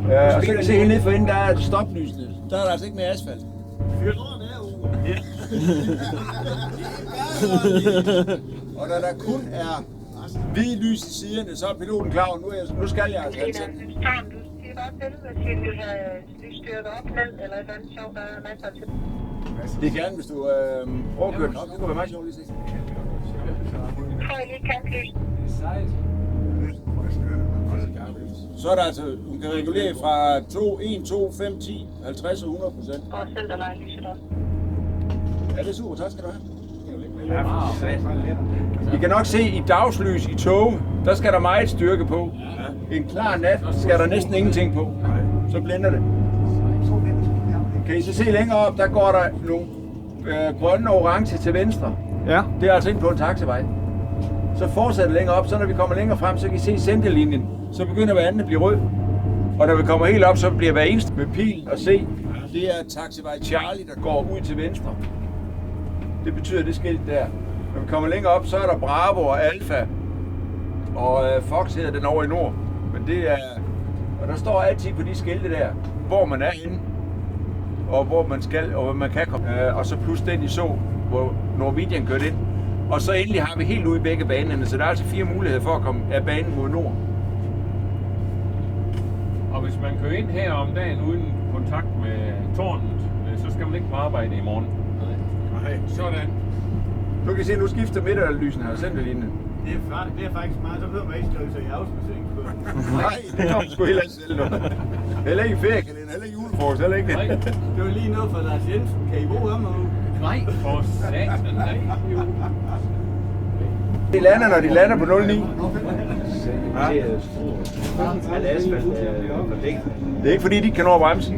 Og så kan I se helt ned for enden, der er stoplysene. Der er der altså ikke mere asfalt. Og når der kun er hvide lys i siderne, så er piloten klar over, nu skal jeg altså ansætte. Du siger bare til, hvis vi vil have styrket op ned, eller et eller andet sjovt, der er masser til. Det er gerne, hvis du prøver at køre den op. Det kunne være meget sjovt lige at se. Får I lige kantlys? Så er der altså, hun kan regulere fra 2, 1, 2, 5, 10, 50 og 100%. Og selv der leger lyset op. Ja, det er super. Tak skal du have. I kan nok se i dagslys i tog, der skal der meget styrke på. En klar nat skal der næsten ingenting på. Så blænder det. Kan I så se længere op, der går der nogle grønne og orange til venstre. Ja. Det er altså ind på en taxavej. Så fortsætter længere op, så når vi kommer længere frem, så kan I se centerlinjen. Så begynder hver anden at blive rød. Og når vi kommer helt op, så bliver hver eneste med pil og se. Det er taxavej Charlie, der går ud til venstre. Det betyder det skilt der. Når vi kommer længere op, så er der Bravo og Alfa. Og Fox hedder den over i nord. Men det er... Og der står altid på de skilte der, hvor man er henne. Og hvor man skal, og hvor man kan komme. Og så plus den I så, hvor Norwegian kørte ind. Og så endelig har vi helt ude i begge banerne, så der er altså 4 muligheder for at komme af banen mod nord. Og hvis man kører ind her om dagen uden kontakt med tårnet, så skal man ikke på arbejde i morgen. Nej. Sådan. Nu kan I se, nu skifter midterlysene her, centerlinjen. Det er faktisk meget, så hører man ikke skrive sig i afsnitsing. Nej, det kommer sgu heller ikke selv noget. Heller ikke i feriekalender, heller ikke julefrokost, heller ikke det. Nej. Det var lige noget for Lars Jensen. Kan I bo ham nu? Nej, for satan, nej. De lander, når de lander på 09. Det er ikke fordi, de ikke kan nå at bremse.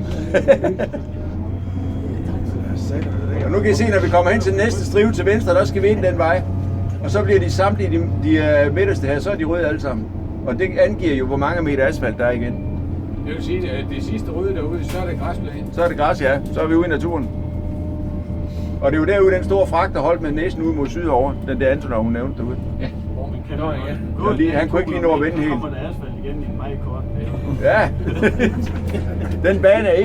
Og nu kan I se, når vi kommer hen til den næste strive til venstre, der skal vi ind den vej. Og så bliver de samtlige, de midterste her, så er de røde alle sammen. Og det angiver jo, hvor mange meter asfalt der er igen. Det vil sige, at det sidste røde derude, så er det græsplæne. Så er det græs, ja. Så er vi ude i naturen. Og det er jo derude, den store fragt, der holdt med næsen ud mod sydover. Den der Antonov, hun nævnte derude. Ja, hvor man kan nå igen. Han kunne ikke lige nå at vende helt. Så kommer der asfalt igen i en meget kort. Ja, den bane er ikke